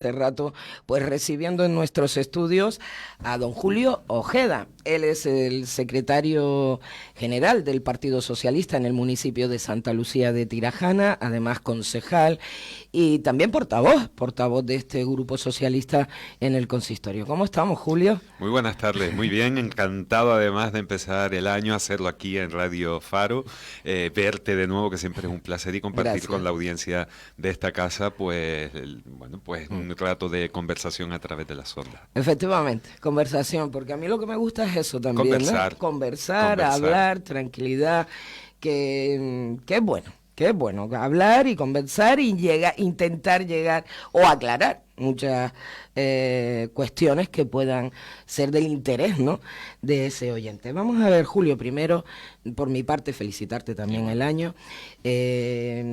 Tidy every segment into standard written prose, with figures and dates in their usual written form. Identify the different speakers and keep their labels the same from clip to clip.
Speaker 1: de rato, pues recibiendo en nuestros estudios a don Julio Ojeda. Él es el secretario general del Partido Socialista en el municipio de Santa Lucía de Tirajana, además concejal y también portavoz de este grupo socialista en el consistorio. ¿Cómo estamos, Julio?
Speaker 2: Muy buenas tardes, muy bien, encantado además de empezar el año, hacerlo aquí en Radio Faro, verte de nuevo, que siempre es un placer, y compartir
Speaker 1: Gracias.
Speaker 2: con la audiencia de esta casa, pues, un rato de conversación a través de las ondas.
Speaker 1: Efectivamente, conversación, porque a mí lo que me gusta es eso también,
Speaker 2: Conversar.
Speaker 1: ¿no? Conversar, hablar, tranquilidad, que es bueno, hablar y conversar y intentar llegar o aclarar muchas cuestiones que puedan ser del interés, ¿no?, de ese oyente. Vamos a ver, Julio, primero, por mi parte, felicitarte también el año.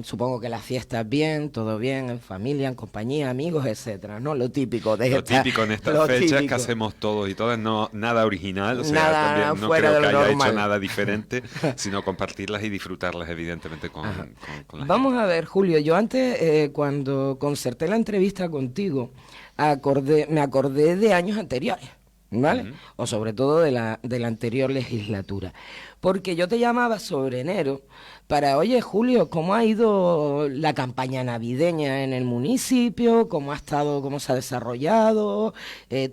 Speaker 1: Supongo que las fiestas bien, todo bien, en familia, en compañía, amigos, etcétera, ¿no? Lo típico de
Speaker 2: Típico en estas fechas que hacemos todos y todas, no nada original, o sea,
Speaker 1: nada
Speaker 2: también no
Speaker 1: fuera
Speaker 2: creo
Speaker 1: de
Speaker 2: que
Speaker 1: lo
Speaker 2: haya
Speaker 1: normal.
Speaker 2: hecho nada diferente, sino compartirlas y disfrutarlas, evidentemente, con la
Speaker 1: Vamos
Speaker 2: gente.
Speaker 1: a ver, Julio, yo antes, cuando concerté la entrevista contigo, me acordé de años anteriores, ¿vale?
Speaker 2: Ujú.
Speaker 1: O sobre todo de la anterior legislatura. Porque yo te llamaba sobre enero para, oye, Julio, ¿cómo ha ido la campaña navideña en el municipio? ¿Cómo ha estado, cómo se ha desarrollado?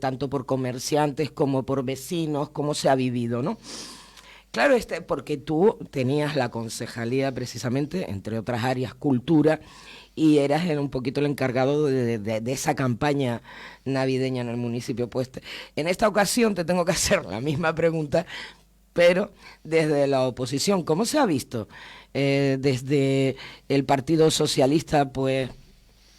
Speaker 1: Tanto por comerciantes como por vecinos, ¿cómo se ha vivido, no? Claro, porque tú tenías la concejalía precisamente, entre otras áreas, cultura, y eras un poquito el encargado de esa campaña navideña en el municipio. Pues en esta ocasión te tengo que hacer la misma pregunta, pero desde la oposición. ¿Cómo se ha visto desde el Partido Socialista, pues,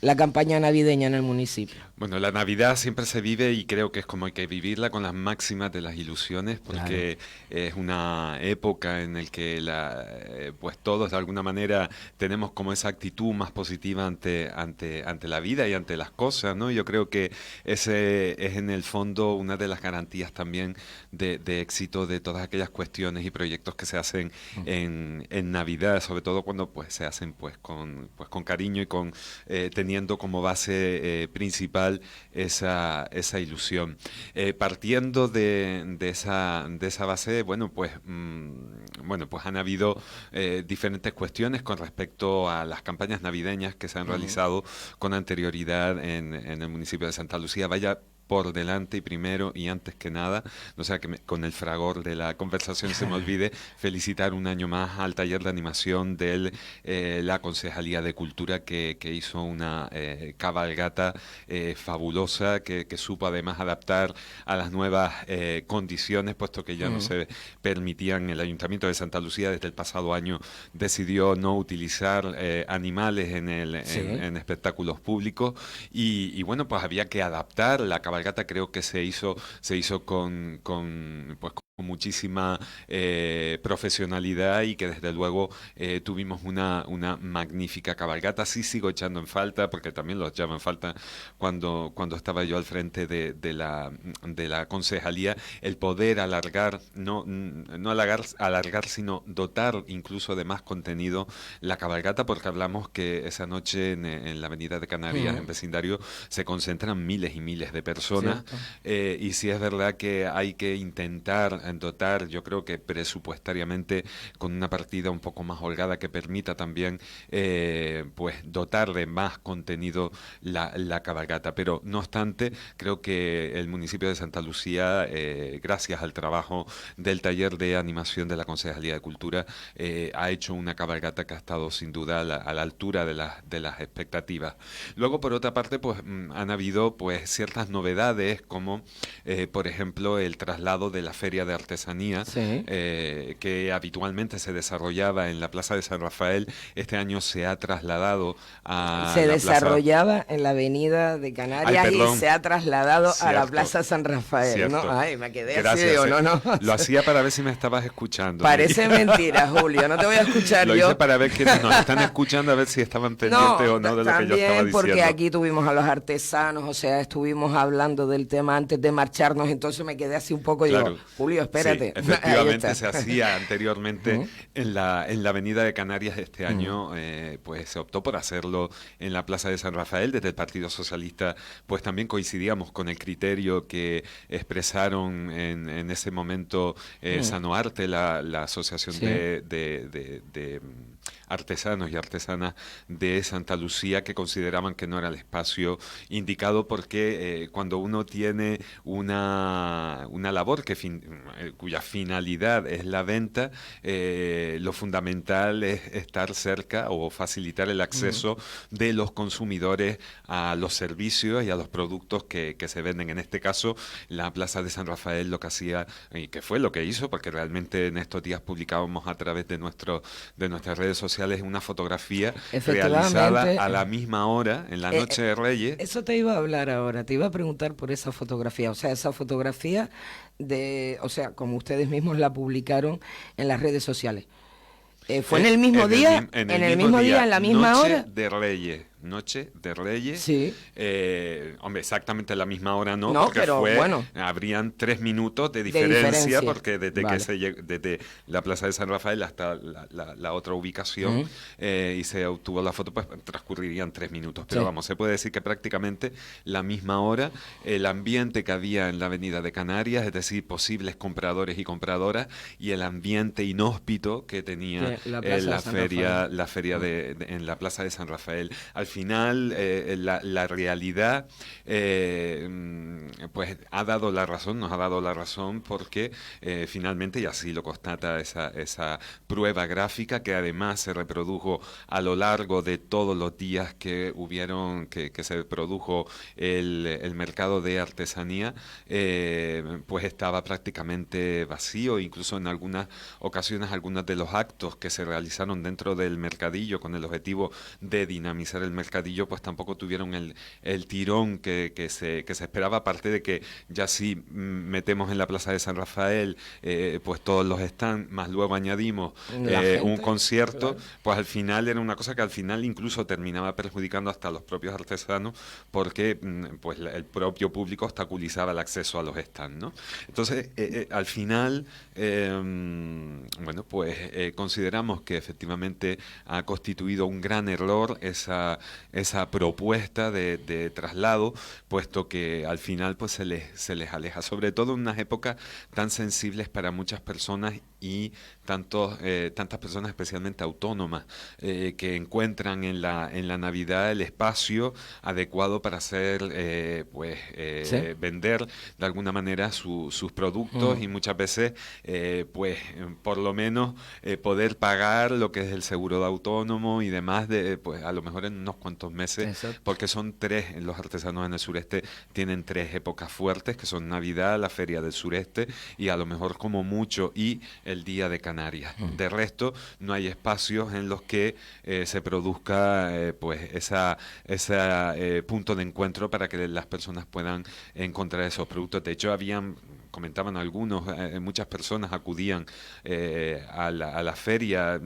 Speaker 1: la campaña navideña en el municipio?
Speaker 2: Bueno, la Navidad siempre se vive, y creo que es como hay que vivirla con las máximas de las ilusiones, porque es una época en la que pues todos de alguna manera tenemos como esa actitud más positiva ante la vida y ante las cosas, ¿no? Yo creo que ese es en el fondo una de las garantías también de éxito de todas aquellas cuestiones y proyectos que se hacen en Navidad, sobre todo cuando pues se hacen con cariño y teniendo como base principal esa ilusión. Partiendo de esa base, pues han habido diferentes cuestiones con respecto a las campañas navideñas que se han realizado con anterioridad en el municipio de Santa Lucía. Vaya por delante y primero y antes que nada, no sea que con el fragor de la conversación se me olvide felicitar un año más al taller de animación de la Concejalía de Cultura, que hizo una cabalgata fabulosa, que supo además adaptar a las nuevas condiciones, puesto que ya no se permitían. El Ayuntamiento de Santa Lucía desde el pasado año decidió no utilizar animales en espectáculos públicos, y bueno, pues había que adaptar la cabalgata. Creo que se hizo con muchísima profesionalidad, y que desde luego tuvimos una magnífica cabalgata. Sí, sigo echando en falta, porque también lo echaba en falta cuando estaba yo al frente de la concejalía, el poder alargar, no alargar, sino dotar incluso de más contenido la cabalgata, porque hablamos que esa noche en la Avenida de Canarias, en vecindario, se concentran miles y miles de personas, y sí es verdad que hay que intentar dotar, yo creo que presupuestariamente, con una partida un poco más holgada que permita también pues dotar de más contenido la cabalgata. Pero no obstante, creo que el municipio de Santa Lucía, gracias al trabajo del taller de animación de la Concejalía de Cultura, ha hecho una cabalgata que ha estado sin duda a la altura de las expectativas. Luego, por otra parte, pues han habido pues ciertas novedades, como por ejemplo el traslado de la Feria de Artesanía, que habitualmente se desarrollaba en la Plaza de San Rafael. Este año se ha trasladado a
Speaker 1: Se
Speaker 2: la Plaza...
Speaker 1: desarrollaba en la Avenida de
Speaker 2: Ay,
Speaker 1: Canarias y
Speaker 2: perdón.
Speaker 1: se ha trasladado a la
Speaker 2: Cierto,
Speaker 1: Plaza San Rafael, ¿no?
Speaker 2: cierto.
Speaker 1: Ay, me quedé así,
Speaker 2: Gracias.
Speaker 1: digo, no.
Speaker 2: Lo hacía para ver si me estabas escuchando,
Speaker 1: Parece
Speaker 2: Miriam.
Speaker 1: mentira, Julio, no te voy a escuchar
Speaker 2: Lo
Speaker 1: yo.
Speaker 2: hice para ver que nos están escuchando, a ver si estaban pendientes o no de lo que yo estaba
Speaker 1: también porque
Speaker 2: diciendo.
Speaker 1: aquí tuvimos a los artesanos, o sea, estuvimos hablando del tema antes de marcharnos, entonces me quedé así un poco y digo,
Speaker 2: Claro.
Speaker 1: Julio, espérate.
Speaker 2: Sí, efectivamente se hacía anteriormente en la Avenida de Canarias. Este año pues se optó por hacerlo en la Plaza de San Rafael. Desde el Partido Socialista pues también coincidíamos con el criterio que expresaron en ese momento Sanoarte, la asociación
Speaker 1: Sí.
Speaker 2: de artesanos y artesanas de Santa Lucía, que consideraban que no era el espacio indicado porque cuando uno tiene una labor cuya finalidad es la venta, lo fundamental es estar cerca o facilitar el acceso de los consumidores a los servicios y a los productos que se venden. En este caso, la Plaza de San Rafael lo que hacía, y que fue lo que hizo, porque realmente en estos días publicábamos a través de nuestras redes sociales una fotografía realizada
Speaker 1: Efectivamente.
Speaker 2: a la misma hora, en la Noche de Reyes.
Speaker 1: Eso te iba a hablar ahora, te iba a preguntar por esa fotografía, o sea, esa fotografía o sea, como ustedes mismos la publicaron en las redes sociales. ¿Fue en el mismo día? ¿En el mismo día, en la misma hora?
Speaker 2: Noche de Reyes.
Speaker 1: Sí.
Speaker 2: Hombre, exactamente a la misma hora no,
Speaker 1: No,
Speaker 2: porque
Speaker 1: pero bueno.
Speaker 2: habrían 3 minutos de
Speaker 1: diferencia.
Speaker 2: diferencia, porque desde
Speaker 1: Vale.
Speaker 2: desde la Plaza de San Rafael hasta la otra ubicación y se obtuvo la foto, pues transcurrirían 3 minutos. Pero
Speaker 1: Sí.
Speaker 2: vamos, se puede decir que prácticamente la misma hora, el ambiente que había en la Avenida de Canarias, es decir, posibles compradores y compradoras, y el ambiente inhóspito que tenía
Speaker 1: La feria
Speaker 2: en la Plaza de San Rafael. Al final, la realidad pues nos ha dado la razón porque finalmente, y así lo constata esa prueba gráfica, que además se reprodujo a lo largo de todos los días que se produjo el mercado de artesanía, pues estaba prácticamente vacío. Incluso en algunas ocasiones, algunos de los actos que se realizaron dentro del mercadillo con el objetivo de dinamizar el mercadillo, pues tampoco tuvieron el tirón que se esperaba, aparte de que ya si metemos en la Plaza de San Rafael pues todos los stands, más luego añadimos un concierto, claro, pues al final era una cosa que al final incluso terminaba perjudicando hasta a los propios artesanos, porque pues el propio público obstaculizaba el acceso a los stands, ¿no? Entonces, al final, bueno, pues consideramos que efectivamente ha constituido un gran error esa propuesta de traslado, puesto que al final pues se les aleja, sobre todo en unas épocas tan sensibles para muchas personas y tantas personas especialmente autónomas que encuentran en la Navidad el espacio adecuado para hacer ¿sí? Vender de alguna manera sus productos y muchas veces pues por lo menos poder pagar lo que es el seguro de autónomo y demás, pues a lo mejor en unos cuantos meses. Exacto. Porque son 3, los artesanos en el sureste tienen 3 épocas fuertes, que son Navidad, la Feria del Sureste y a lo mejor como mucho y el Día de Canarias. De resto, no hay espacios en los que se produzca pues ese punto de encuentro para que las personas puedan encontrar esos productos. De hecho, comentaban algunos, muchas personas acudían a la feria.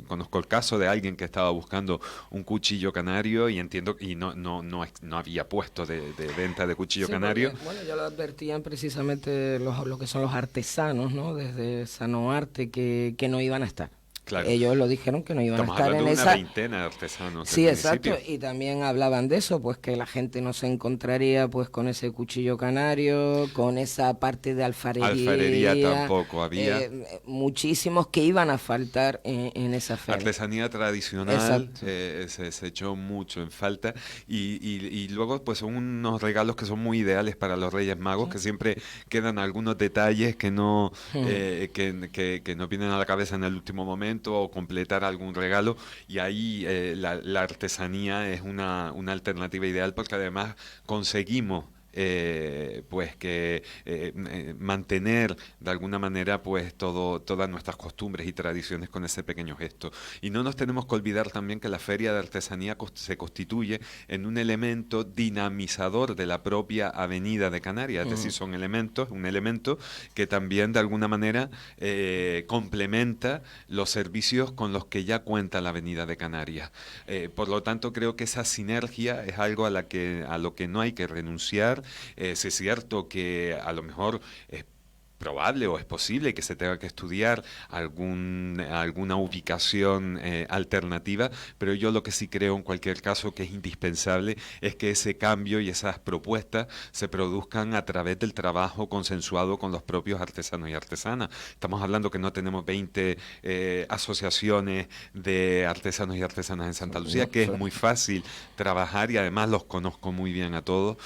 Speaker 2: Conozco el caso de alguien que estaba buscando un cuchillo canario y entiendo y no había puesto de venta de cuchillo canario.
Speaker 1: Porque, bueno, ya lo advertían precisamente lo que son los artesanos, ¿no? Desde Sanoarte que no iban a estar. Claro. Ellos lo dijeron que no iban a estar en esa...
Speaker 2: Estamos hablando de una veintena de artesanos.
Speaker 1: Sí, exacto, y también hablaban de eso, pues que la gente no se encontraría pues con ese cuchillo canario, con esa parte de alfarería.
Speaker 2: Alfarería tampoco había.
Speaker 1: Muchísimos que iban a faltar en esa feria.
Speaker 2: Artesanía tradicional se echó mucho en falta y luego pues son unos regalos que son muy ideales para los Reyes Magos, que siempre quedan algunos detalles que no que no vienen a la cabeza en el último momento, o completar algún regalo, y ahí la artesanía es una alternativa ideal, porque además conseguimos pues que mantener de alguna manera pues todas nuestras costumbres y tradiciones con ese pequeño gesto. Y no nos tenemos que olvidar también que la feria de artesanía se constituye en un elemento dinamizador de la propia Avenida de Canarias, es decir, son un elemento que también de alguna manera complementa los servicios con los que ya cuenta la Avenida de Canarias. Por lo tanto, creo que esa sinergia es algo a lo que no hay que renunciar. Sí es cierto que a lo mejor probable o es posible que se tenga que estudiar alguna ubicación alternativa, pero yo lo que sí creo en cualquier caso que es indispensable es que ese cambio y esas propuestas se produzcan a través del trabajo consensuado con los propios artesanos y artesanas. Estamos hablando que no tenemos 20 asociaciones de artesanos y artesanas en Santa Lucía, que es muy fácil trabajar y además los conozco muy bien a todos,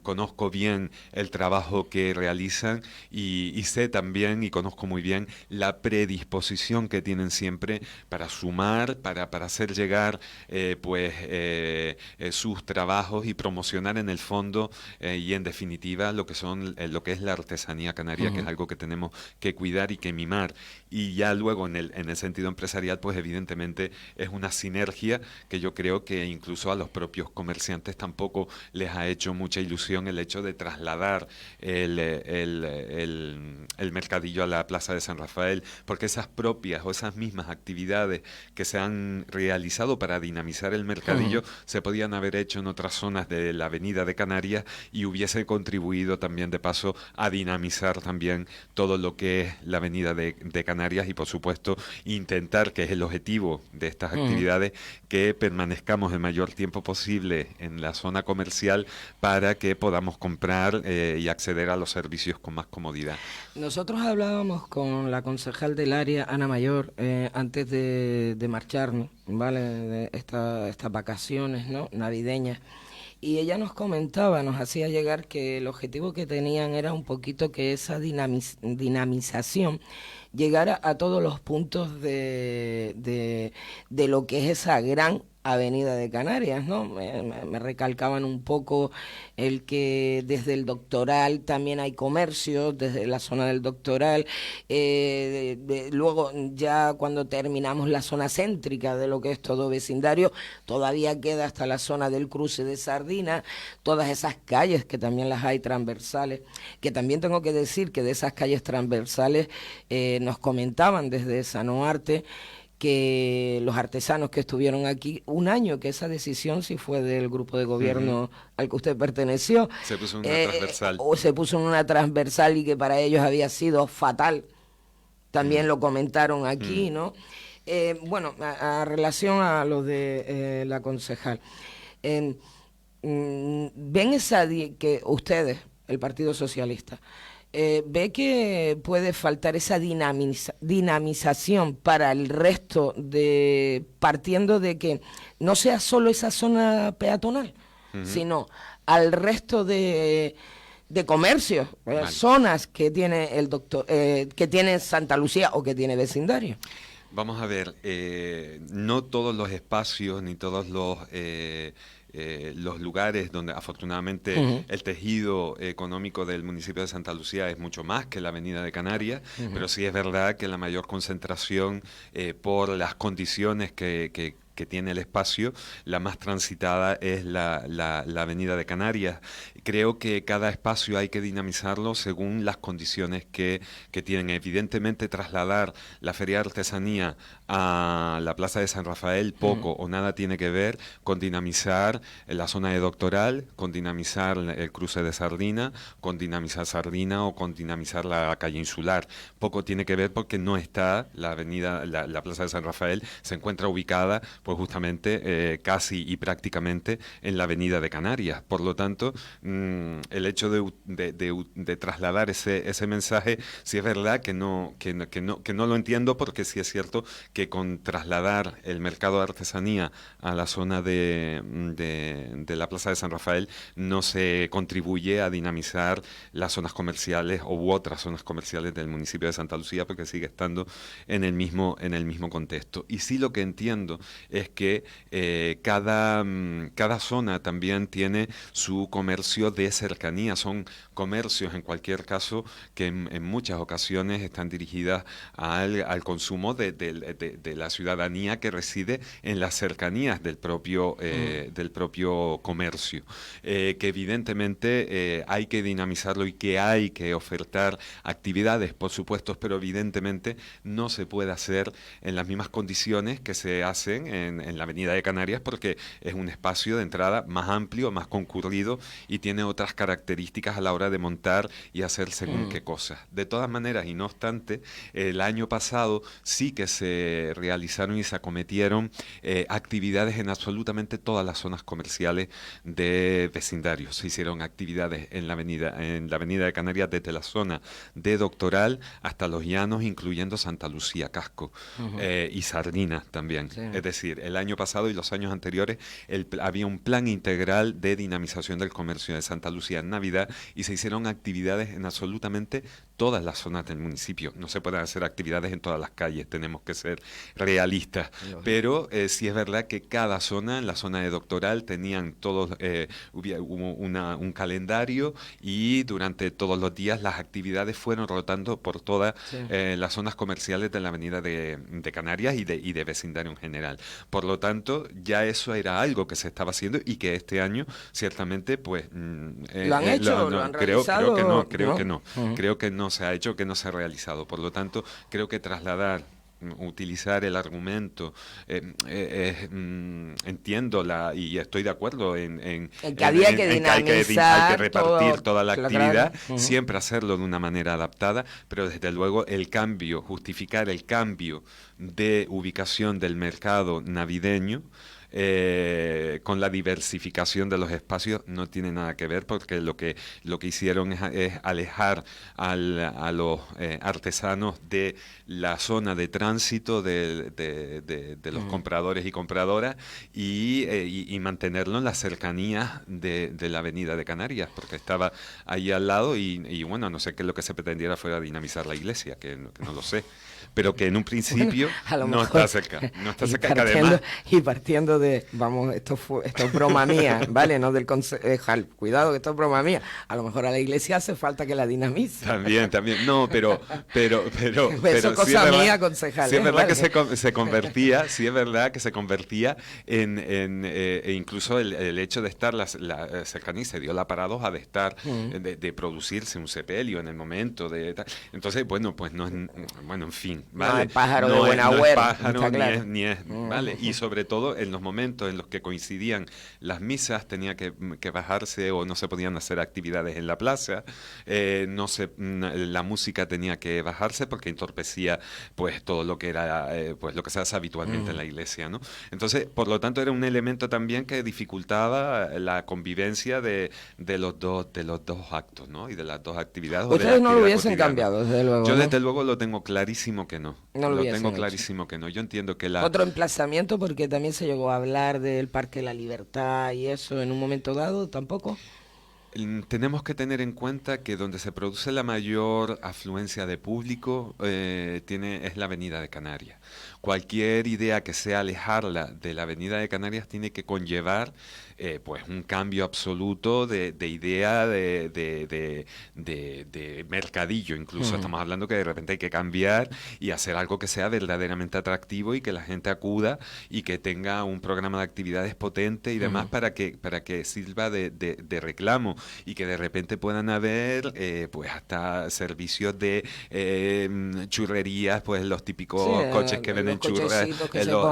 Speaker 2: conozco bien el trabajo que realizan y sé también y conozco muy bien la predisposición que tienen siempre para sumar, para hacer llegar sus trabajos y promocionar en el fondo y en definitiva lo que son lo que es la artesanía canaria, que es algo que tenemos que cuidar y que mimar. Y ya luego en el sentido empresarial, pues evidentemente es una sinergia que yo creo que incluso a los propios comerciantes tampoco les ha hecho mucha ilusión el hecho de trasladar el mercadillo a la Plaza de San Rafael, porque esas propias o esas mismas actividades que se han realizado para dinamizar el mercadillo se podían haber hecho en otras zonas de la Avenida de Canarias y hubiese contribuido también de paso a dinamizar también todo lo que es la Avenida de Canarias y por supuesto intentar, que es el objetivo de estas actividades, que permanezcamos el mayor tiempo posible en la zona comercial para que podamos comprar y acceder a los servicios con más comodidad.
Speaker 1: Nosotros hablábamos con la concejal del área, Ana Mayor, antes de marcharnos, ¿vale? De estas vacaciones, ¿no?, navideñas. Y ella nos comentaba, nos hacía llegar que el objetivo que tenían era un poquito que esa dinamización llegara a todos los puntos de lo que es esa gran Avenida de Canarias, ¿no? Me recalcaban un poco el que desde el Doctoral también hay comercios, desde la zona del Doctoral, luego ya cuando terminamos la zona céntrica de lo que es todo vecindario, todavía queda hasta la zona del cruce de Sardina, todas esas calles que también las hay transversales, que también tengo que decir que de esas calles transversales nos comentaban desde Sanoarte que los artesanos que estuvieron aquí un año, que esa decisión sí fue del grupo de gobierno al que usted perteneció.
Speaker 2: Se puso en una transversal.
Speaker 1: O se puso en una transversal y que para ellos había sido fatal. También lo comentaron aquí, ¿no? Bueno, a relación a lo de la concejal. ¿Ven que ustedes, el Partido Socialista, ve que puede faltar esa dinamización para el resto, partiendo de que no sea solo esa zona peatonal, sino al resto de comercios, zonas que tiene que tiene Santa Lucía o que tiene vecindario?
Speaker 2: Vamos a ver, no todos los espacios ni todos los lugares donde afortunadamente el tejido económico del municipio de Santa Lucía es mucho más que la Avenida de Canarias, pero sí es verdad que la mayor concentración por las condiciones que tiene el espacio, la más transitada es la Avenida de Canarias. Creo que cada espacio hay que dinamizarlo según las condiciones que tienen. Evidentemente, trasladar la Feria de Artesanía a la Plaza de San Rafael poco o nada tiene que ver con dinamizar la zona de Doctoral, con dinamizar el cruce de Sardina, con dinamizar Sardina o con dinamizar la calle Insular. Poco tiene que ver porque no está la avenida, la Plaza de San Rafael se encuentra ubicada pues justamente casi y prácticamente en la Avenida de Canarias. Por lo tanto, el hecho de trasladar ese mensaje, sí es verdad que no lo entiendo, porque sí es cierto que con trasladar el mercado de artesanía a la zona de la Plaza de San Rafael no se contribuye a dinamizar las zonas comerciales u otras zonas comerciales del municipio de Santa Lucía, porque sigue estando en el mismo contexto. Y sí, lo que entiendo es que cada zona también tiene su comercio de cercanía. Son comercios, en cualquier caso, que en muchas ocasiones están dirigidas al consumo de de la ciudadanía que reside en las cercanías del propio comercio, que evidentemente hay que dinamizarlo y que hay que ofertar actividades, por supuesto, pero evidentemente no se puede hacer en las mismas condiciones que se hacen en la Avenida de Canarias, porque es un espacio de entrada más amplio, más concurrido y tiene otras características a la hora de montar y hacer según qué cosas. De todas maneras, y no obstante, el año pasado sí que se realizaron y se acometieron actividades en absolutamente todas las zonas comerciales de vecindarios. Se hicieron actividades en la avenida de Canarias, desde la zona de Doctoral hasta Los Llanos, incluyendo Santa Lucía, Casco, y Sardina también.
Speaker 1: Sí.
Speaker 2: Es decir, el año pasado y los años anteriores había un plan integral de dinamización del comercio de Santa Lucía en Navidad, y se hicieron actividades en absolutamente todas las zonas del municipio. No se pueden hacer actividades en todas las calles, tenemos que ser realistas.
Speaker 1: Lógico.
Speaker 2: Pero sí es verdad que cada zona, en la zona de Doctoral, tenían todos hubo un calendario, y durante todos los días las actividades fueron rotando por todas las zonas comerciales de la avenida de Canarias y de vecindario en general. Por lo tanto, ya eso era algo que se estaba haciendo y que este año ciertamente pues
Speaker 1: ¿Lo han hecho? ¿Lo han realizado?
Speaker 2: Creo que no. Creo que no se ha hecho, que no se ha realizado. Por lo tanto, creo que utilizar el argumento, entiendo y estoy de acuerdo en
Speaker 1: que había que dinamizar,
Speaker 2: hay que repartir toda la actividad,
Speaker 1: claro.
Speaker 2: siempre hacerlo de una manera adaptada, pero desde luego justificar el cambio de ubicación del mercado navideño con la diversificación de los espacios no tiene nada que ver, porque lo que hicieron es alejar a los artesanos de la zona de tránsito de los compradores y compradoras, y mantenerlo en las cercanías de la avenida de Canarias, porque estaba ahí al lado, y bueno, no sé qué es lo que se pretendiera fuera dinamizar la iglesia, que no lo sé, pero que en un principio no está cerca, que además...
Speaker 1: Y partiendo de, vamos, esto es broma mía, ¿vale? No del concejal, cuidado que esto es broma mía, a lo mejor a la iglesia hace falta que la dinamice.
Speaker 2: También, no, pero
Speaker 1: eso es cosa mía, concejal.
Speaker 2: Sí es verdad,
Speaker 1: ¿vale?
Speaker 2: que se convertía, sí es verdad que se convertía incluso el hecho de estar, la cercanía, se dio la paradoja de estar, de producirse un sepelio en el momento de tal. Entonces, bueno, pues no es, bueno, en fin, ¿vale?
Speaker 1: No es pájaro de buen agüero,
Speaker 2: no es pájaro,
Speaker 1: claro.
Speaker 2: ni es, ¿vale? Y sobre todo en los momentos en los que coincidían las misas, tenía que bajarse, o no se podían hacer actividades en la plaza, la música tenía que bajarse porque entorpecía pues todo lo que era pues lo que se hace habitualmente en la iglesia, ¿no? Entonces, por lo tanto, era un elemento también que dificultaba la convivencia de los dos actos, ¿no? Y de las dos actividades.
Speaker 1: Ustedes no lo hubiesen cambiado, desde luego.
Speaker 2: Yo
Speaker 1: ¿no?
Speaker 2: desde luego lo tengo clarísimo que no.
Speaker 1: No lo
Speaker 2: tengo clarísimo que no. Yo entiendo que
Speaker 1: otro emplazamiento, porque también se llegó a hablar del Parque de la Libertad y eso en un momento dado, ¿tampoco?
Speaker 2: Tenemos que tener en cuenta que donde se produce la mayor afluencia de público es la Avenida de Canarias. Cualquier idea que sea alejarla de la Avenida de Canarias tiene que conllevar pues un cambio absoluto de idea de mercadillo. Incluso estamos hablando que de repente hay que cambiar y hacer algo que sea verdaderamente atractivo y que la gente acuda y que tenga un programa de actividades potente y demás para que sirva de reclamo, y que de repente puedan haber pues hasta servicios de churrerías, pues los típicos coches que venden churras,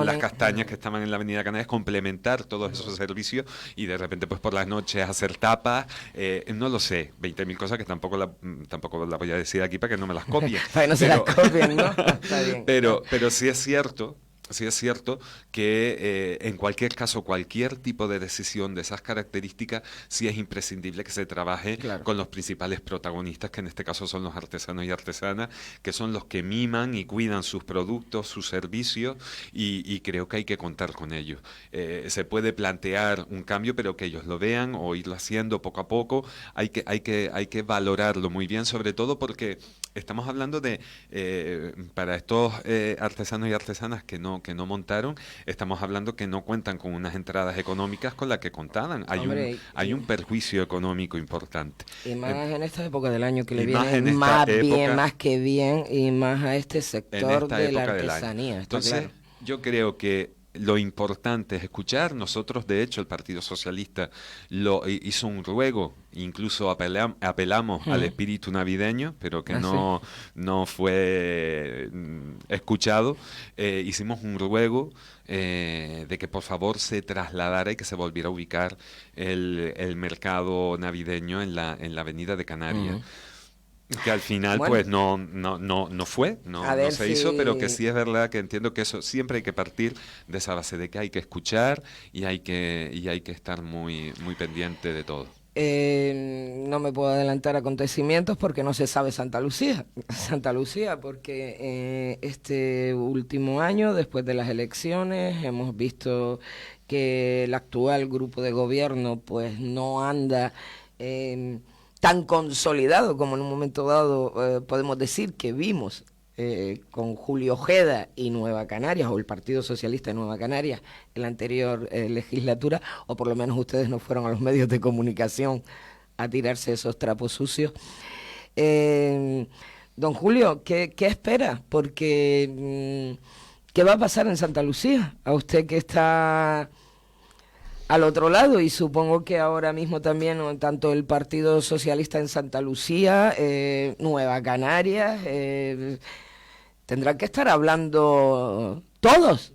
Speaker 2: las castañas que estaban en la Avenida Canarias, complementar todos esos servicios, y de repente pues por las noches hacer tapas, no lo sé, 20.000 cosas que tampoco la voy a decir aquí para que no me las copien.
Speaker 1: Para que no se las copien, ¿no? Está bien.
Speaker 2: Pero sí es cierto que en cualquier caso, cualquier tipo de decisión de esas características, sí es imprescindible que se trabaje con los principales protagonistas, que en este caso son los artesanos y artesanas, que son los que miman y cuidan sus productos, sus servicios, y creo que hay que contar con ellos. Se puede plantear un cambio, pero que ellos lo vean o irlo haciendo poco a poco. Hay que valorarlo muy bien, sobre todo porque estamos hablando de, para estos artesanos y artesanas que no montaron, estamos hablando que no cuentan con unas entradas económicas con las que contaban.
Speaker 1: Hombre,
Speaker 2: Hay un perjuicio económico importante.
Speaker 1: y más en esta época del año que le
Speaker 2: Y más
Speaker 1: viene
Speaker 2: en esta
Speaker 1: más bien,
Speaker 2: época,
Speaker 1: más que bien, y más a este
Speaker 2: en
Speaker 1: sector
Speaker 2: esta
Speaker 1: de la
Speaker 2: época del año.
Speaker 1: artesanía, está
Speaker 2: Entonces,
Speaker 1: claro.
Speaker 2: yo creo que lo importante es escuchar. Nosotros, de hecho, el Partido Socialista hizo un ruego, incluso apelamos al
Speaker 1: Ujú.
Speaker 2: espíritu navideño, pero que
Speaker 1: Ah, sí.
Speaker 2: no fue escuchado. Hicimos un ruego de que por favor se trasladara y que se volviera a ubicar el mercado navideño en la Avenida de Canarias.
Speaker 1: Ujú.
Speaker 2: Que al final
Speaker 1: Bueno,
Speaker 2: pues no fue,
Speaker 1: a
Speaker 2: no
Speaker 1: ver
Speaker 2: se hizo, pero que
Speaker 1: si
Speaker 2: sí es verdad que entiendo que eso siempre hay que partir de esa base de que hay que escuchar y hay que estar muy pendiente de todo.
Speaker 1: no me puedo adelantar acontecimientos porque no se sabe Santa Lucía. Santa Lucía, porque este último año, después de las elecciones, hemos visto que el actual grupo de gobierno pues no anda tan consolidado como en un momento dado podemos decir que vimos con Julio Ojeda y Nueva Canarias, o el Partido Socialista de Nueva Canarias, en la anterior legislatura, o por lo menos ustedes no fueron a los medios de comunicación a tirarse esos trapos sucios. Eh, don Julio, ¿qué espera? Porque, ¿qué va a pasar en Santa Lucía? A usted que está al otro lado, y supongo que ahora mismo también tanto el Partido Socialista en Santa Lucía, Nueva Canarias, tendrán que estar hablando todos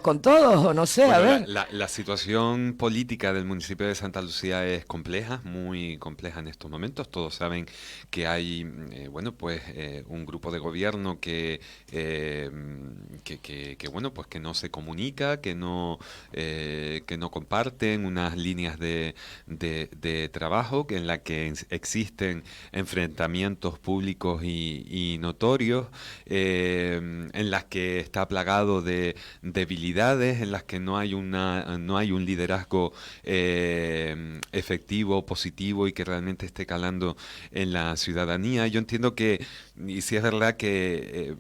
Speaker 1: con todos, o no sé, a
Speaker 2: Bueno,
Speaker 1: ver.
Speaker 2: la situación política del municipio de Santa Lucía es compleja, muy compleja en estos momentos. Todos saben que hay, bueno, pues un grupo de gobierno bueno, pues que no se comunica, que no comparten unas líneas de trabajo, en la que existen enfrentamientos públicos y notorios, en las que está plagado de debilidades, en las que no hay un liderazgo efectivo, positivo y que realmente esté calando en la ciudadanía. Yo entiendo que, y sí es verdad que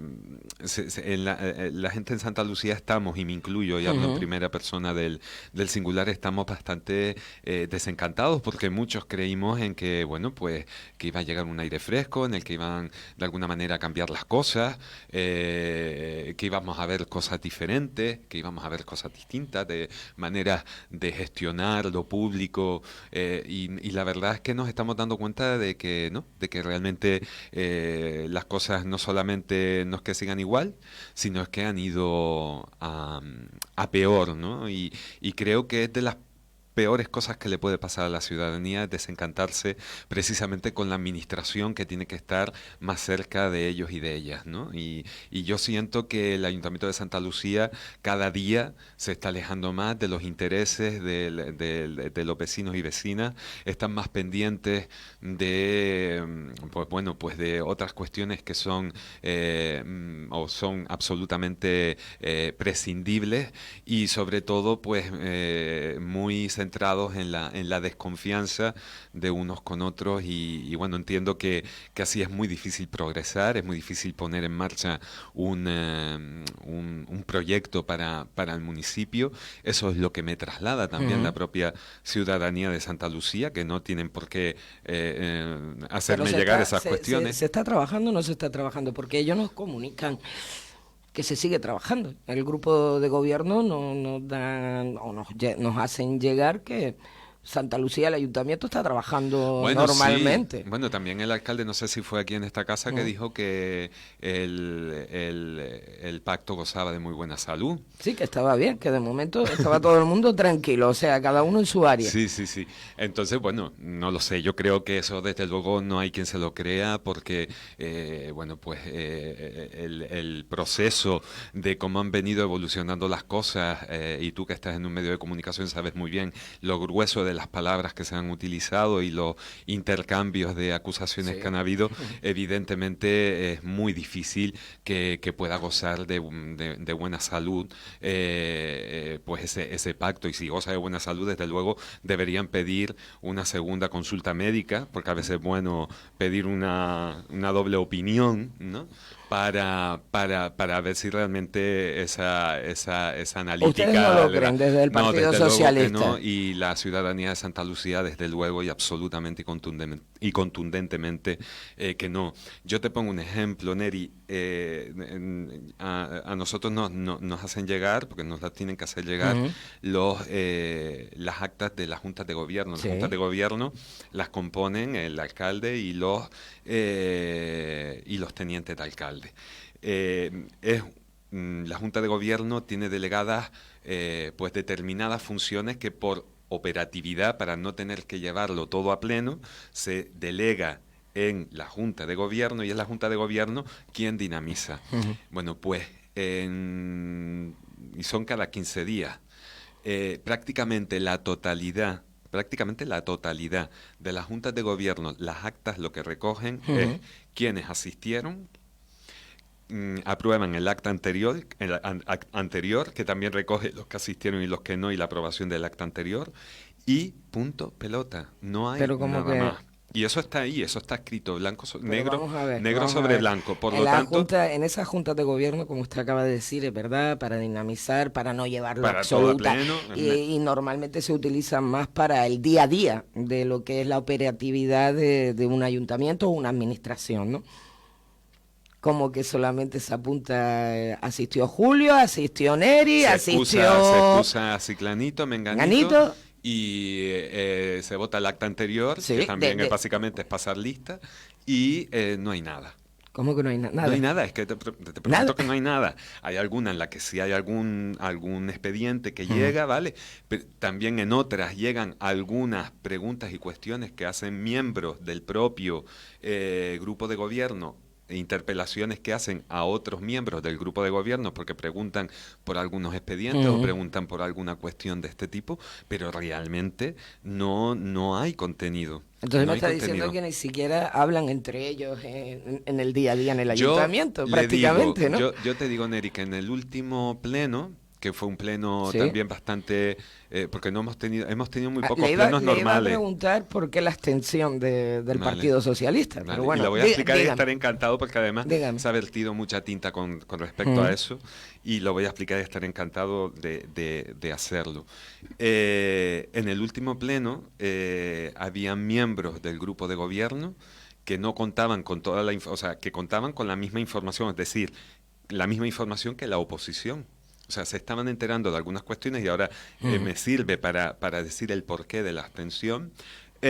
Speaker 2: la gente en Santa Lucía estamos, y me incluyo y hablo en
Speaker 1: Ujú.
Speaker 2: primera persona del singular, estamos bastante desencantados porque muchos creímos en que, bueno, pues que iba a llegar un aire fresco, en el que iban de alguna manera a cambiar las cosas, que íbamos a ver cosas diferentes, que íbamos a ver cosas distintas, de maneras de gestionar lo público, y la verdad es que nos estamos dando cuenta de que no, de que realmente las cosas no solamente no es que sigan igual, sino es que han ido a peor, ¿no? Y creo que es de las peores cosas que le puede pasar a la ciudadanía es desencantarse precisamente con la administración que tiene que estar más cerca de ellos y de ellas, ¿no? Y yo siento que el Ayuntamiento de Santa Lucía cada día se está alejando más de los intereses de los vecinos y vecinas, están más pendientes de, pues bueno, pues de otras cuestiones que son o son absolutamente prescindibles, y sobre todo pues muy centrados en la desconfianza de unos con otros, y bueno, entiendo que así es muy difícil progresar, es muy difícil poner en marcha un proyecto para el municipio. Eso es lo que me traslada también la
Speaker 1: Ujú.
Speaker 2: propia ciudadanía de Santa Lucía, que no tienen por qué
Speaker 1: Pero
Speaker 2: hacerme llegar esas
Speaker 1: se
Speaker 2: cuestiones.
Speaker 1: está trabajando o no se está trabajando, porque ellos nos comunican que se sigue trabajando. El grupo de gobierno nos dan o nos hacen llegar que Santa Lucía, el ayuntamiento, está trabajando
Speaker 2: Bueno, sí.
Speaker 1: normalmente.
Speaker 2: Bueno, también el alcalde, no sé si fue aquí en esta casa, que
Speaker 1: Mm.
Speaker 2: dijo que el pacto gozaba de muy buena salud.
Speaker 1: Sí, que estaba bien, que de momento estaba todo el mundo tranquilo, o sea, cada uno en su área.
Speaker 2: Sí, sí, sí. Entonces, bueno, no lo sé. Yo creo que eso, desde luego, no hay quien se lo crea, porque, bueno, pues el proceso de cómo han venido evolucionando las cosas, y tú que estás en un medio de comunicación sabes muy bien lo grueso de las palabras que se han utilizado y los intercambios de acusaciones que han habido, evidentemente es muy difícil que pueda gozar de buena salud pues ese pacto. Y si goza de buena salud, desde luego deberían pedir una segunda consulta médica, porque a veces es bueno pedir una doble opinión, ¿no? Para ver si realmente esa analítica...
Speaker 1: Ustedes no lo creen desde el Partido Socialista.
Speaker 2: No, y la ciudadanía de Santa Lucía, desde luego, y absolutamente y contundentemente que no. Yo te pongo un ejemplo, Neri. A nosotros nos hacen llegar, porque nos las tienen que hacer llegar, las actas de las juntas de gobierno. Las juntas de gobierno las componen el alcalde y los tenientes de alcalde. La Junta de Gobierno tiene delegadas pues determinadas funciones que por operatividad, para no tener que llevarlo todo a pleno, se delega en la Junta de Gobierno, y es la Junta de Gobierno quien dinamiza. Bueno, pues y son cada 15 días. Prácticamente la totalidad de las juntas de gobierno, las actas lo que recogen es quienes asistieron, aprueban el acta anterior, que también recoge los que asistieron y los que no, y la aprobación del acta anterior, y punto, pelota. No hay nada más. Y eso está ahí, eso está escrito negro sobre blanco. Por lo tanto,
Speaker 1: en esas juntas de gobierno, como usted acaba de decir, es verdad, para dinamizar, para no llevarlo
Speaker 2: para
Speaker 1: absoluta.
Speaker 2: Pleno,
Speaker 1: y normalmente se utilizan más para el día a día de lo que es la operatividad de un ayuntamiento o una administración, ¿no? Como que solamente se apunta, asistió Julio, asistió Neri,
Speaker 2: se excusa a Ciclanito, Menganito. Y se vota el acta anterior, que también básicamente es pasar lista, y no hay nada.
Speaker 1: ¿Cómo que no hay nada?
Speaker 2: No hay nada, es que te pregunto que no hay nada. Hay alguna en la que sí hay algún expediente que llega, ¿vale? Pero también en otras llegan algunas preguntas y cuestiones que hacen miembros del propio grupo de gobierno, interpelaciones que hacen a otros miembros del grupo de gobierno porque preguntan por algunos expedientes o preguntan por alguna cuestión de este tipo, pero realmente no hay contenido.
Speaker 1: Entonces me está diciendo que ni siquiera hablan entre ellos en el día a día en el ayuntamiento, prácticamente, ¿no?
Speaker 2: Yo te digo, Neri, que en el último pleno, que fue un pleno también bastante, porque hemos tenido muy pocos plenos normales. Le iba a
Speaker 1: preguntar por qué la abstención del Partido Socialista, pero bueno.
Speaker 2: Y lo voy a explicar y estaré encantado, porque además se ha vertido mucha tinta con respecto a eso, y lo voy a explicar y estaré encantado de hacerlo. En el último pleno había miembros del grupo de gobierno que no contaban con toda que contaban con la misma información, es decir, la misma información que la oposición. O sea, se estaban enterando de algunas cuestiones y ahora me sirve para decir el porqué de la abstención.
Speaker 1: O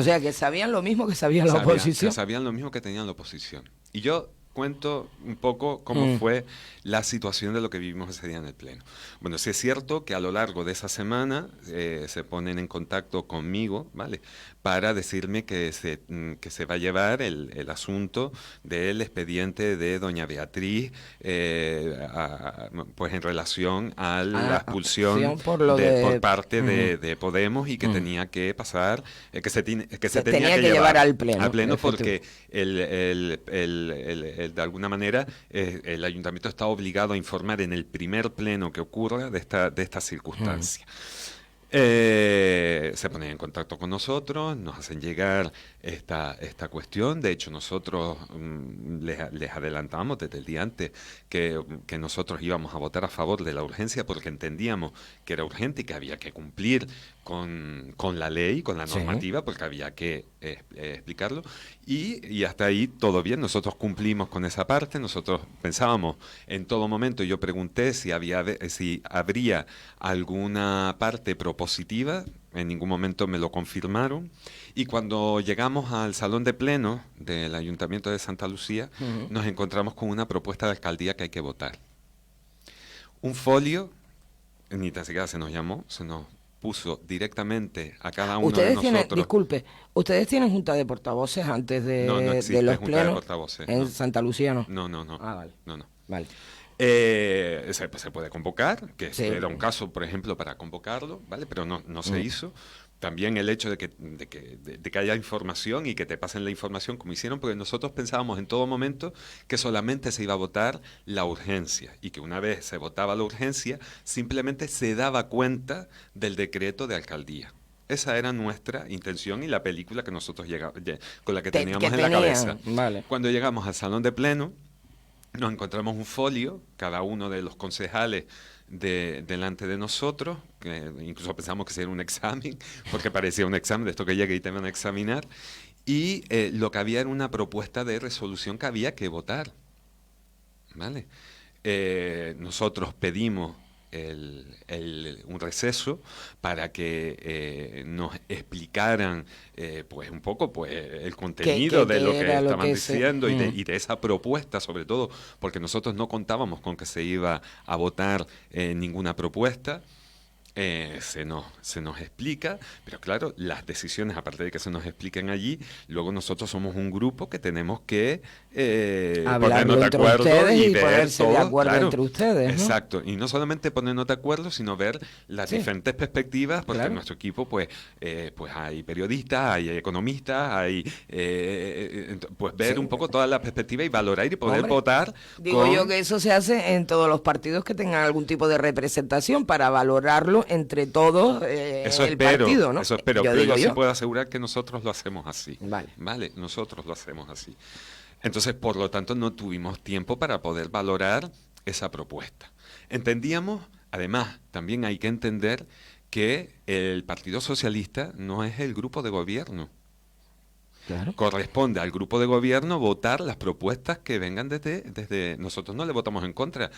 Speaker 1: sea, que sabían lo mismo que sabía la oposición.
Speaker 2: Que sabían lo mismo que tenían la oposición. Y yo cuento un poco cómo fue la situación de lo que vivimos ese día en el Pleno. Bueno, sí es cierto que a lo largo de esa semana se ponen en contacto conmigo, ¿vale?, para decirme que se va a llevar el asunto del expediente de doña Beatriz, pues en relación a la expulsión por parte de Podemos, y que tenía que pasar, que se tenía que llevar al Pleno porque de alguna manera el ayuntamiento está obligado a informar en el primer pleno que ocurra de esta circunstancia. Se ponen en contacto con nosotros, nos hacen llegar esta cuestión. De hecho, nosotros les adelantamos desde el día antes que nosotros íbamos a votar a favor de la urgencia, porque entendíamos que era urgente y que había que cumplir con la ley, con la normativa, porque había que explicarlo, y hasta ahí todo bien. Nosotros cumplimos con esa parte. Nosotros pensábamos en todo momento, yo pregunté si habría alguna parte propositiva, en ningún momento me lo confirmaron, y cuando llegamos al salón de pleno del Ayuntamiento de Santa Lucía, nos encontramos con una propuesta de alcaldía que hay que votar. Un folio, ni tan siquiera se nos llamó, se nos puso directamente a cada uno de nosotros.
Speaker 1: Disculpe, ¿ustedes tienen junta de portavoces antes de los plenos?
Speaker 2: De portavoces,
Speaker 1: ¿En Santa Lucía no?
Speaker 2: No.
Speaker 1: Ah, vale.
Speaker 2: No.
Speaker 1: Vale.
Speaker 2: Se puede convocar, que
Speaker 1: Sí.
Speaker 2: era un caso, por ejemplo, para convocarlo, ¿vale? Pero no se hizo. También el hecho de que haya información y que te pasen la información como hicieron, porque nosotros pensábamos en todo momento que solamente se iba a votar la urgencia y que una vez se votaba la urgencia, simplemente se daba cuenta del decreto de alcaldía. Esa era nuestra intención y la película que nosotros con la que
Speaker 1: Que
Speaker 2: teníamos en la cabeza.
Speaker 1: tenían, vale.
Speaker 2: Cuando llegamos al salón de pleno, nos encontramos un folio, cada uno de los concejales delante de nosotros, que incluso pensamos que sería un examen, porque parecía un examen de esto que llega y te van a examinar, y lo que había era una propuesta de resolución que había que votar, ¿vale? Nosotros pedimos un receso para que nos explicaran pues un poco pues el contenido de lo que
Speaker 1: era lo
Speaker 2: estaban
Speaker 1: que
Speaker 2: diciendo y de esa propuesta, sobre todo porque nosotros no contábamos con que se iba a votar ninguna propuesta. Se nos explica, pero claro, las decisiones, aparte de que se nos expliquen allí, luego nosotros somos un grupo que tenemos que
Speaker 1: Hablarlo
Speaker 2: ponernos de
Speaker 1: entre
Speaker 2: acuerdo
Speaker 1: ustedes y
Speaker 2: ver
Speaker 1: ponerse de
Speaker 2: todo,
Speaker 1: acuerdo
Speaker 2: claro,
Speaker 1: entre ustedes, ¿no?
Speaker 2: exacto, y no solamente ponernos de acuerdo, sino ver las
Speaker 1: Sí,
Speaker 2: diferentes perspectivas, porque
Speaker 1: claro.
Speaker 2: en nuestro equipo pues hay periodistas, hay economistas, hay pues ver
Speaker 1: Sí.
Speaker 2: un poco todas las perspectivas y valorar y poder
Speaker 1: Hombre,
Speaker 2: votar
Speaker 1: digo yo
Speaker 2: con...
Speaker 1: que eso se hace en todos los partidos que tengan algún tipo de representación para valorarlo entre todos
Speaker 2: Eso
Speaker 1: el
Speaker 2: espero,
Speaker 1: partido, ¿no?
Speaker 2: eso espero,
Speaker 1: Yo
Speaker 2: pero
Speaker 1: digo
Speaker 2: yo sí
Speaker 1: yo.
Speaker 2: puedo asegurar que nosotros lo hacemos así.
Speaker 1: Vale.
Speaker 2: Vale, nosotros lo hacemos así. Entonces, por lo tanto, no tuvimos tiempo para poder valorar esa propuesta. Entendíamos, además, también hay que entender que el Partido Socialista no es el grupo de gobierno.
Speaker 1: Claro.
Speaker 2: Corresponde al grupo de gobierno votar las propuestas que vengan desde... Nosotros no le votamos en contra.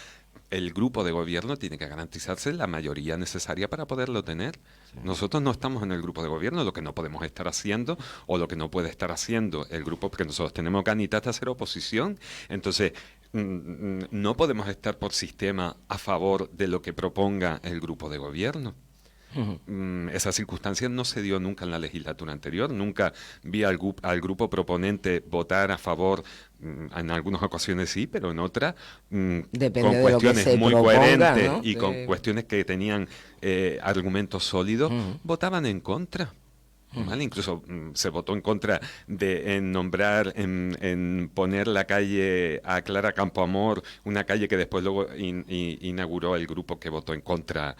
Speaker 2: El grupo de gobierno tiene que garantizarse la mayoría necesaria para poderlo tener. Nosotros no estamos en el grupo de gobierno, lo que no podemos estar haciendo o lo que no puede estar haciendo el grupo, porque nosotros tenemos ganitas de hacer oposición. Entonces, no podemos estar por sistema a favor de lo que proponga el grupo de gobierno. Esa circunstancia no se dio nunca en la legislatura anterior, nunca vi al grupo proponente votar a favor, en algunas ocasiones sí, pero en otras
Speaker 1: Depende
Speaker 2: con
Speaker 1: de lo que
Speaker 2: cuestiones
Speaker 1: se
Speaker 2: muy
Speaker 1: proponga,
Speaker 2: coherentes
Speaker 1: ¿no?
Speaker 2: y con cuestiones que tenían argumentos sólidos, votaban en contra. ¿Vale? Incluso se votó en contra en nombrar, en poner la calle a Clara Campoamor, una calle que después luego inauguró el grupo que votó en contra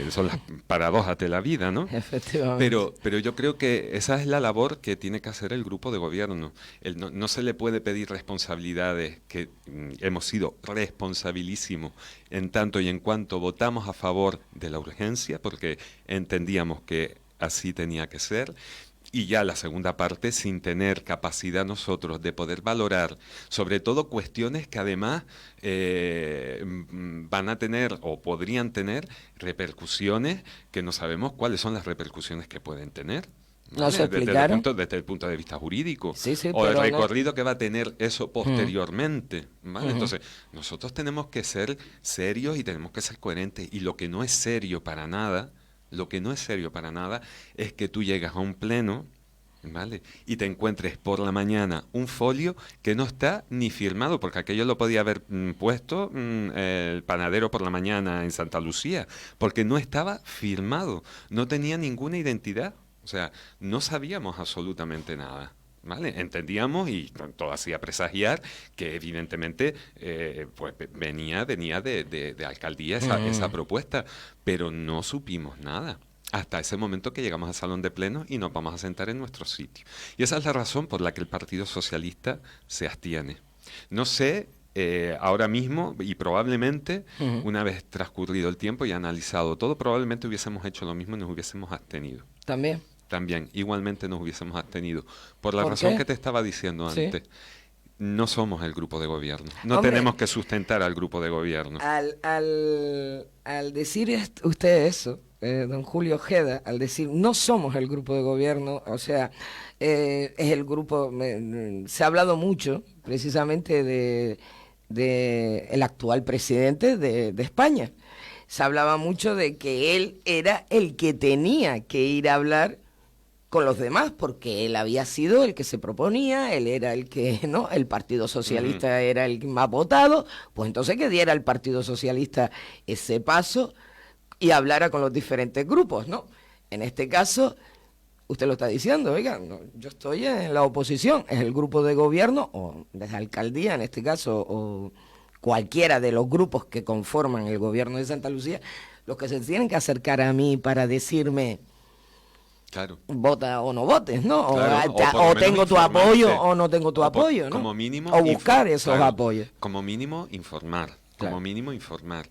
Speaker 2: son las paradojas de la vida, ¿no?
Speaker 1: Efectivamente.
Speaker 2: Pero yo creo que esa es la labor que tiene que hacer el grupo de gobierno. No se le puede pedir responsabilidades, que hemos sido responsabilísimos en tanto y en cuanto votamos a favor de la urgencia, porque entendíamos que así tenía que ser, y ya la segunda parte sin tener capacidad nosotros de poder valorar, sobre todo cuestiones que además van a tener o podrían tener repercusiones que no sabemos cuáles son las repercusiones que pueden tener.
Speaker 1: ¿No se
Speaker 2: Desde
Speaker 1: explicaron?
Speaker 2: desde el punto de vista jurídico,
Speaker 1: Sí, sí,
Speaker 2: o el
Speaker 1: pero no.
Speaker 2: recorrido que va a tener eso posteriormente, ¿vale? Entonces, nosotros tenemos que ser serios y tenemos que ser coherentes, y lo que no es serio para nada, lo que no es serio para nada es que tú llegas a un pleno, ¿vale? Y te encuentres por la mañana un folio que no está ni firmado, porque aquello lo podía haber puesto el panadero por la mañana en Santa Lucía, porque no estaba firmado, no tenía ninguna identidad, o sea, no sabíamos absolutamente nada. ¿Vale? Entendíamos y todo hacía presagiar que evidentemente pues venía de alcaldía esa propuesta, pero no supimos nada hasta ese momento que llegamos al salón de pleno y nos vamos a sentar en nuestro sitio. Y esa es la razón por la que el Partido Socialista se abstiene. No sé, ahora mismo y probablemente una vez transcurrido el tiempo y analizado todo, probablemente hubiésemos hecho lo mismo y nos hubiésemos abstenido.
Speaker 1: También.
Speaker 2: También, igualmente nos hubiésemos abstenido. Por la
Speaker 1: ¿Por
Speaker 2: razón
Speaker 1: qué?
Speaker 2: que te estaba diciendo
Speaker 1: Sí.
Speaker 2: antes. No somos el grupo de gobierno. No
Speaker 1: Hombre,
Speaker 2: tenemos que sustentar al grupo de gobierno.
Speaker 1: al decir usted eso, don Julio Ojeda, al decir no somos el grupo de gobierno, o sea, es el grupo, se ha hablado mucho precisamente de el actual presidente de España. Se hablaba mucho de que él era el que tenía que ir a hablar con los demás, porque él había sido el que se proponía, él era el que, ¿no? El Partido Socialista era el más votado, pues entonces que diera el Partido Socialista ese paso y hablara con los diferentes grupos, ¿no? En este caso, usted lo está diciendo, oiga, no, yo estoy en la oposición, es el grupo de gobierno, o de la alcaldía en este caso, o cualquiera de los grupos que conforman el gobierno de Santa Lucía, los que se tienen que acercar a mí para decirme,
Speaker 2: claro,
Speaker 1: vota o no votes, ¿no?
Speaker 2: claro,
Speaker 1: O tengo tu apoyo o no tengo tu apoyo, ¿no?
Speaker 2: Como mínimo,
Speaker 1: o buscar esos apoyos.
Speaker 2: Como mínimo, informar.
Speaker 1: Claro.
Speaker 2: Como mínimo, informar.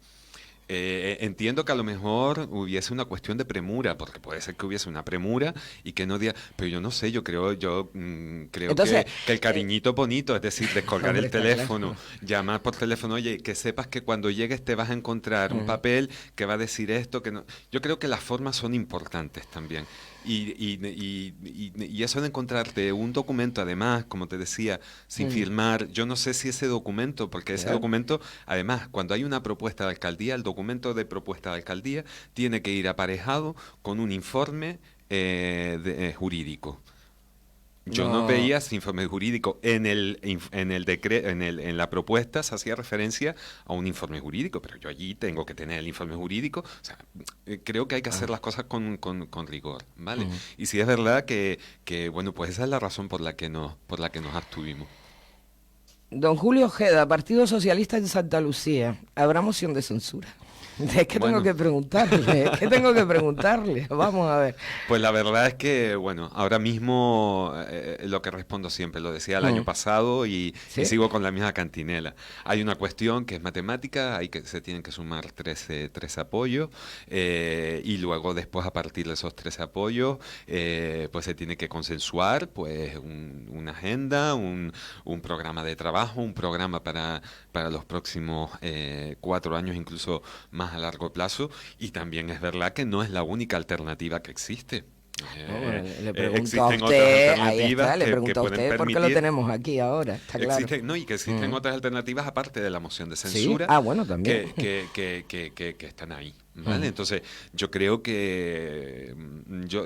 Speaker 2: Entiendo que a lo mejor hubiese una cuestión de premura, porque puede ser que hubiese una premura y que no diga, pero yo no sé, creo
Speaker 1: Entonces,
Speaker 2: que el cariñito bonito, es decir, descolgar
Speaker 1: hombre,
Speaker 2: el teléfono, llamar por teléfono, oye, que sepas que cuando llegues te vas a encontrar un papel que va a decir esto, que no. Yo creo que las formas son importantes también. Y eso de encontrarte un documento, además, como te decía, sin firmar, yo no sé si ese documento, porque ese documento, además, cuando hay una propuesta de alcaldía, el documento de propuesta de alcaldía tiene que ir aparejado con un informe jurídico. Yo no veía ese informe jurídico en la propuesta se hacía referencia a un informe jurídico, pero yo allí tengo que tener el informe jurídico. O sea, creo que hay que hacer las cosas con rigor, ¿vale? Y sí es verdad que bueno, pues esa es la razón por la que nos abstuvimos.
Speaker 1: Don Julio Ojeda, Partido Socialista en Santa Lucía, ¿habrá moción de censura? Es que tengo que preguntarle, vamos a ver.
Speaker 2: Pues la verdad es que, bueno, ahora mismo lo que respondo siempre, lo decía el año pasado y sigo con la misma cantinela. Hay una cuestión que es matemática, se tienen que sumar 13 apoyos y luego después a partir de esos 13 apoyos pues se tiene que consensuar pues una agenda, un programa de trabajo, un programa para los próximos 4 años, incluso más a largo plazo, y también es verdad que no es la única alternativa que existe.
Speaker 1: Le pregunto
Speaker 2: existen
Speaker 1: a usted,
Speaker 2: otras alternativas
Speaker 1: le pregunto a usted por qué lo tenemos aquí ahora, está claro.
Speaker 2: Y que existen otras alternativas aparte de la moción de censura.
Speaker 1: ¿Sí? Bueno, también.
Speaker 2: Que están ahí. ¿Vale? Entonces, yo creo que,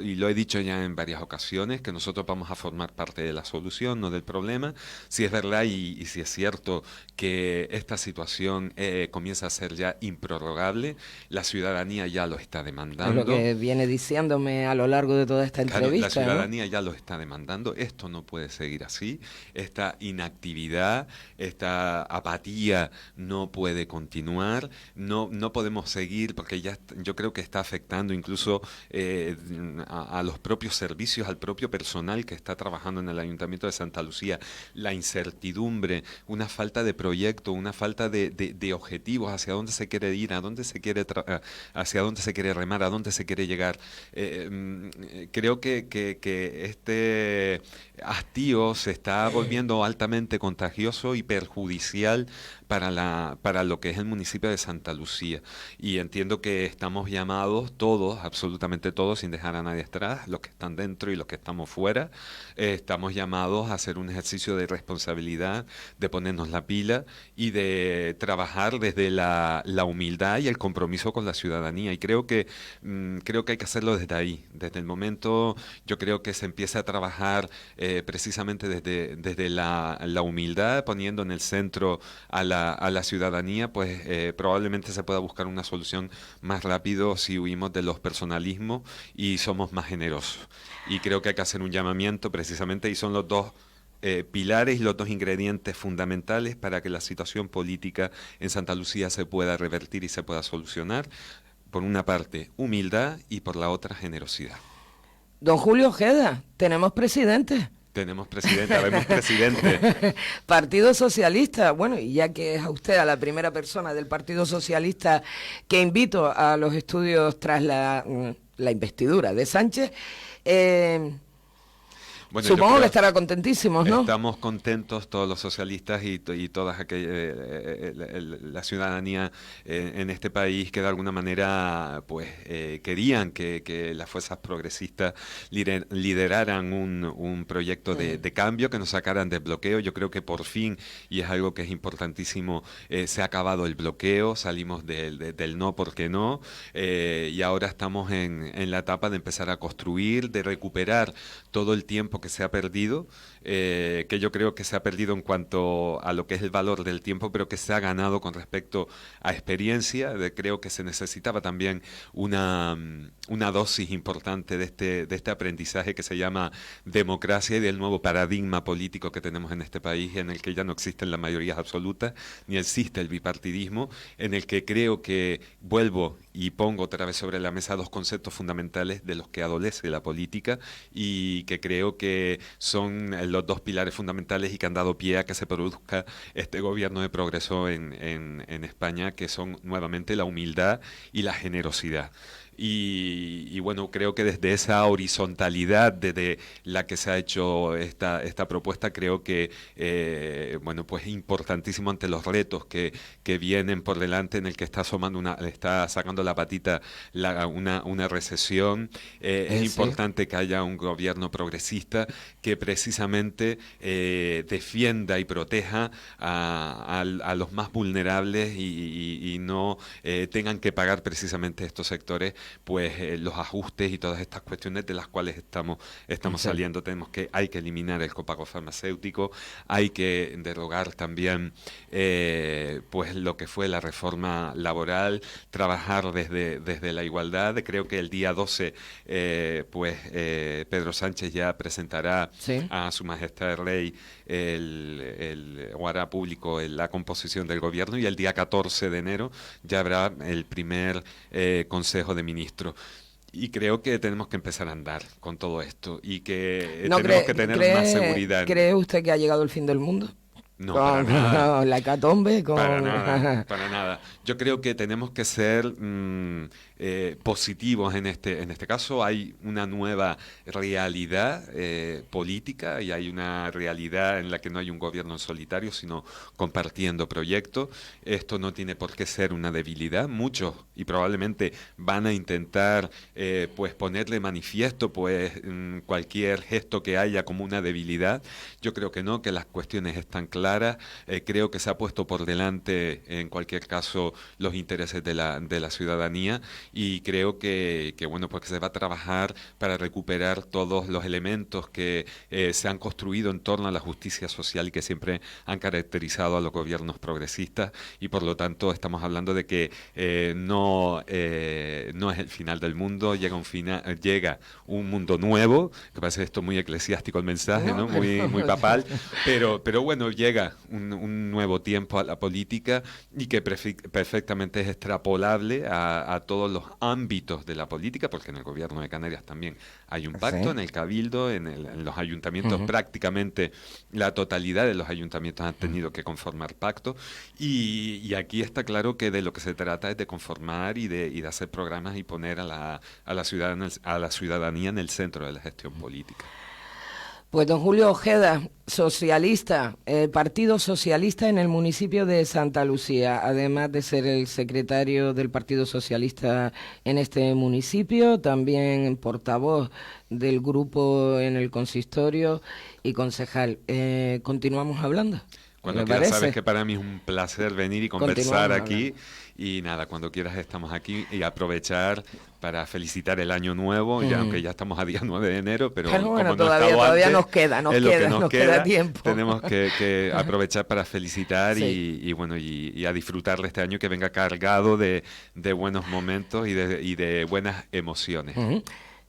Speaker 2: y lo he dicho ya en varias ocasiones, que nosotros vamos a formar parte de la solución, no del problema. Si es verdad y si es cierto que esta situación comienza a ser ya improrrogable, la ciudadanía ya lo está demandando.
Speaker 1: Es lo que viene diciéndome a lo largo de toda esta entrevista.
Speaker 2: Claro, la ciudadanía ya lo está demandando. Esto no puede seguir así. Esta inactividad, esta apatía no puede continuar. No podemos seguir porque yo creo que está afectando incluso a los propios servicios, al propio personal que está trabajando en el Ayuntamiento de Santa Lucía, la incertidumbre, una falta de proyecto, una falta de objetivos, hacia dónde se quiere ir, hacia dónde se quiere remar, a dónde se quiere llegar. Creo que este hastío se está volviendo altamente contagioso y perjudicial para lo que es el municipio de Santa Lucía. Y entiendo que estamos llamados todos, absolutamente todos, sin dejar a nadie atrás, los que están dentro y los que estamos fuera, estamos llamados a hacer un ejercicio de responsabilidad, de ponernos la pila y de trabajar desde la humildad y el compromiso con la ciudadanía. Y creo que hay que hacerlo desde ahí, desde el momento, yo creo que se empieza a trabajar precisamente desde la humildad, poniendo en el centro a la ciudadanía, pues probablemente se pueda buscar una solución más rápido si huimos de los personalismos y somos más generosos. Y creo que hay que hacer un llamamiento precisamente, y son los dos pilares y los dos ingredientes fundamentales para que la situación política en Santa Lucía se pueda revertir y se pueda solucionar. Por una parte, humildad, y por la otra, generosidad.
Speaker 1: Don Julio Ojeda, tenemos presidente.
Speaker 2: Habemos presidente.
Speaker 1: Partido Socialista, bueno, y ya que es a usted, a la primera persona del Partido Socialista que invito a los estudios tras la investidura de Sánchez,
Speaker 2: Bueno,
Speaker 1: Supongo que estará contentísimos, ¿no?
Speaker 2: Estamos contentos todos los socialistas y toda la ciudadanía en este país que de alguna manera pues querían que las fuerzas progresistas lideraran un proyecto de cambio, que nos sacaran del bloqueo. Yo creo que por fin, y es algo que es importantísimo, se ha acabado el bloqueo, salimos del no porque no, y ahora estamos en la etapa de empezar a construir, de recuperar todo el tiempo que se ha perdido, que yo creo que se ha perdido en cuanto a lo que es el valor del tiempo, pero que se ha ganado con respecto a experiencia. Creo que se necesitaba también una dosis importante de este aprendizaje que se llama democracia y del nuevo paradigma político que tenemos en este país, en el que ya no existen las mayorías absolutas, ni existe el bipartidismo, en el que creo que vuelvo y pongo otra vez sobre la mesa dos conceptos fundamentales de los que adolece la política y que creo que son los dos pilares fundamentales y que han dado pie a que se produzca este gobierno de progreso en España, que son nuevamente la humildad y la generosidad. Y bueno, creo que desde esa horizontalidad desde la que se ha hecho esta propuesta, creo que bueno, pues es importantísimo ante los retos que vienen por delante, en el que está está sacando la patita una recesión. Es importante que haya un gobierno progresista que precisamente defienda y proteja a los más vulnerables y no tengan que pagar precisamente estos sectores pues los ajustes y todas estas cuestiones de las cuales estamos saliendo. Hay que eliminar el copago farmacéutico, hay que derogar también pues lo que fue la reforma laboral, trabajar desde la igualdad. Creo que el día 12 Pedro Sánchez ya presentará a Su Majestad el Rey o hará público la composición del gobierno, y el día 14 de enero ya habrá el primer Consejo de Ministros. Y creo que tenemos que empezar a andar con todo esto y que tenemos que tener más seguridad.
Speaker 1: ¿Cree usted que ha llegado el fin del mundo?
Speaker 2: No, para nada.
Speaker 1: La hecatombe,
Speaker 2: para nada. Yo creo que tenemos que ser positivos en este caso. Hay una nueva realidad política y hay una realidad en la que no hay un gobierno en solitario, sino compartiendo proyectos. Esto no tiene por qué ser una debilidad. Muchos, y probablemente van a intentar pues ponerle manifiesto pues cualquier gesto que haya como una debilidad. Yo creo que no, que las cuestiones están claras. Creo que se ha puesto por delante, en cualquier caso, los intereses de la ciudadanía, y creo que bueno, pues que se va a trabajar para recuperar todos los elementos que se han construido en torno a la justicia social y que siempre han caracterizado a los gobiernos progresistas, y por lo tanto estamos hablando de que no es el final del mundo, llega un mundo nuevo, que parece esto muy eclesiástico el mensaje, ¿no? Muy papal, pero bueno, llega un nuevo tiempo a la política y que perfectamente es extrapolable a todos los ámbitos de la política, porque en el gobierno de Canarias también hay un pacto, en el Cabildo, en los ayuntamientos, prácticamente la totalidad de los ayuntamientos han tenido que conformar pacto, y aquí está claro que de lo que se trata es de conformar y de hacer programas y poner a la ciudadanía en el centro de la gestión política.
Speaker 1: Pues don Julio Ojeda, socialista, Partido Socialista en el municipio de Santa Lucía, además de ser el secretario del Partido Socialista en este municipio, también portavoz del grupo en el consistorio y concejal. Continuamos hablando.
Speaker 2: Cuando quieras, sabes que para mí es un placer venir y conversar aquí. Y nada, cuando quieras estamos aquí, y aprovechar para felicitar el año nuevo, ya, aunque ya estamos a día 9 de enero, pero
Speaker 1: bueno,
Speaker 2: como
Speaker 1: todavía
Speaker 2: antes,
Speaker 1: nos queda tiempo.
Speaker 2: Tenemos que aprovechar para felicitar y bueno, y a disfrutar de este año, que venga cargado de buenos momentos y de buenas emociones.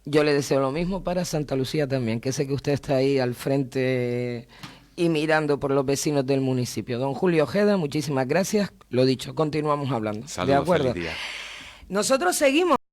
Speaker 1: Yo le deseo lo mismo para Santa Lucía también, que sé que usted está ahí al frente y mirando por los vecinos del municipio. Don Julio Ojeda, muchísimas gracias. Lo dicho, continuamos hablando.
Speaker 2: Saludos,
Speaker 1: ¿de acuerdo?
Speaker 2: Feliz día.
Speaker 1: Nosotros seguimos.